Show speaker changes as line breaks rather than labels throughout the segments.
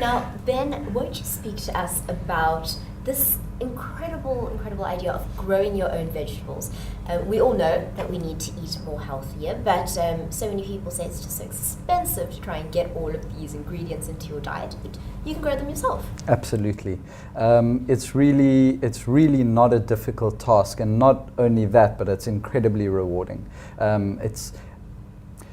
Now, Ben, won't you speak to us about this incredible idea of growing your own vegetables? We all know that we need to eat more healthier, but so many people say it's just so expensive to try and get all of these ingredients into your diet. But you can grow them yourself.
Absolutely. It's really not a difficult task, and not only that, but it's incredibly rewarding.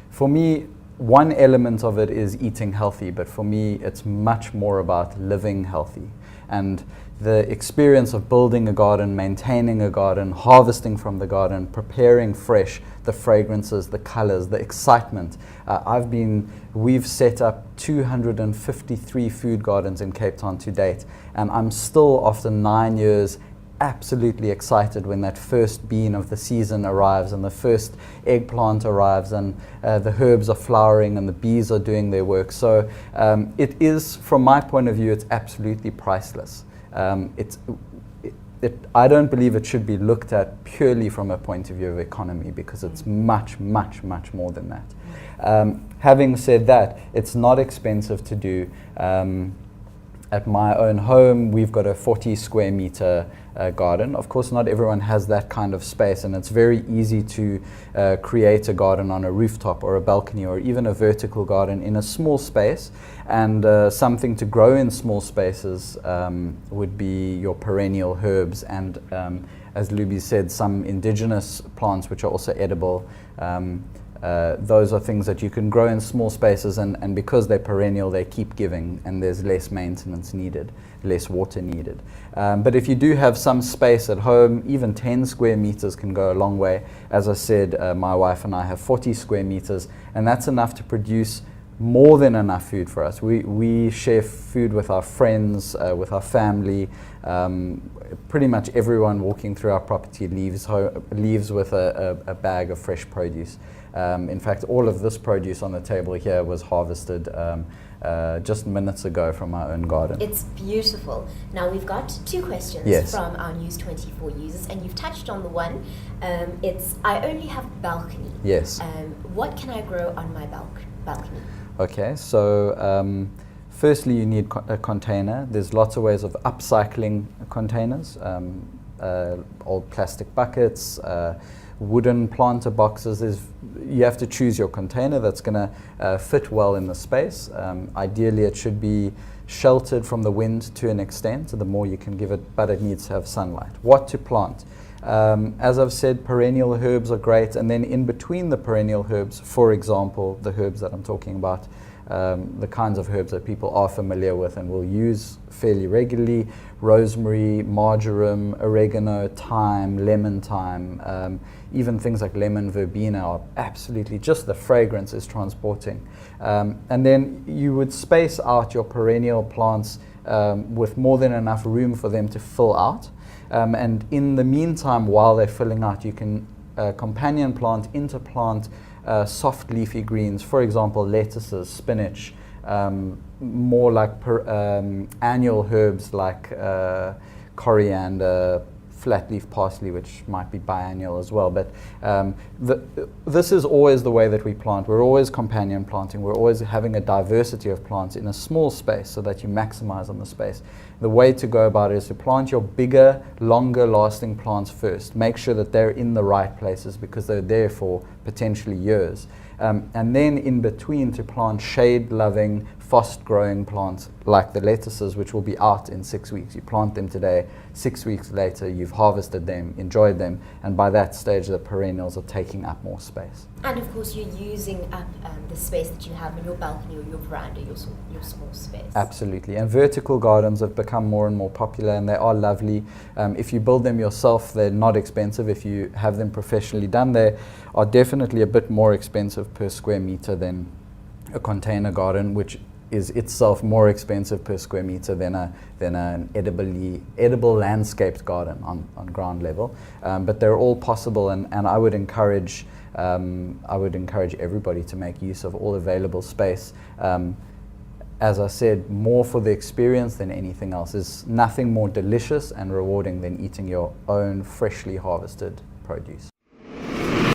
For me, one element of it is eating healthy, but for me it's much more about living healthy. And the experience of building a garden, maintaining a garden, harvesting from the garden, preparing fresh, the fragrances, the colors, the excitement. We've set up 253 food gardens in Cape Town to date, and I'm still, after 9 years, absolutely excited when that first bean of the season arrives and the first eggplant arrives and the herbs are flowering and the bees are doing their work. So it is, from my point of view, it's absolutely priceless. I don't believe it should be looked at purely from a point of view of economy, because it's much more than that. Having said that, it's not expensive to do. At my own home, we've got a 40 square meter garden. Of course, not everyone has that kind of space, and it's very easy to create a garden on a rooftop or a balcony or even a vertical garden in a small space. And something to grow in small spaces would be your perennial herbs and, as Luby said, some indigenous plants which are also edible. Those are things that you can grow in small spaces, and because they're perennial, they keep giving, and there's less maintenance needed, less water needed. But if you do have some space at home, even 10 square meters can go a long way. As I said, my wife and I have 40 square meters, and that's enough to produce more than enough food for us. We share food with our friends, with our family. Pretty much everyone walking through our property leaves with a bag of fresh produce. In fact, all of this produce on the table here was harvested just minutes ago from our own garden.
It's beautiful. Now, we've got two questions from our News 24 users, and you've touched on the one. It's, I only have a balcony.
Yes.
What can I grow on my balcony?
Okay, so firstly you need a container. There's lots of ways of upcycling containers, old plastic buckets, wooden planter boxes. You have to choose your container that's going to fit well in the space. Ideally it should be sheltered from the wind to an extent, so the more you can give it, but it needs to have sunlight. What to plant? As I've said, perennial herbs are great, and then in between the perennial herbs, for example, the herbs that I'm talking about, the kinds of herbs that people are familiar with and will use fairly regularly: rosemary, marjoram, oregano, thyme, lemon thyme, even things like lemon verbena are absolutely, just the fragrance is transporting. And then you would space out your perennial plants with more than enough room for them to fill out. And in the meantime, while they're filling out, you can companion plant, interplant soft leafy greens, for example, lettuces, spinach, more like annual herbs like coriander, flat leaf parsley, which might be biannual as well. But this is always the way that we plant. We're always companion planting. We're always having a diversity of plants in a small space so that you maximize on the space. The way to go about it is to plant your bigger, longer lasting plants first. Make sure that they're in the right places, because they're there for potentially years. And then in between, to plant shade-loving, fast-growing plants like the lettuces, which will be out in 6 weeks. You plant them today, 6 weeks later you've harvested them, enjoyed them, and by that stage the perennials are taking up more space.
And of course you're using up the space that you have in your balcony or your veranda, your small space.
Absolutely, and vertical gardens have become more and more popular, and they are lovely. If you build them yourself, they're not expensive. If you have them professionally done, they are definitely a bit more expensive per square meter than a container garden, which is itself more expensive per square meter than an edible landscaped garden on ground level. But they're all possible, and I would encourage everybody to make use of all available space. As I said, more for the experience than anything else. There's nothing more delicious and rewarding than eating your own freshly harvested produce.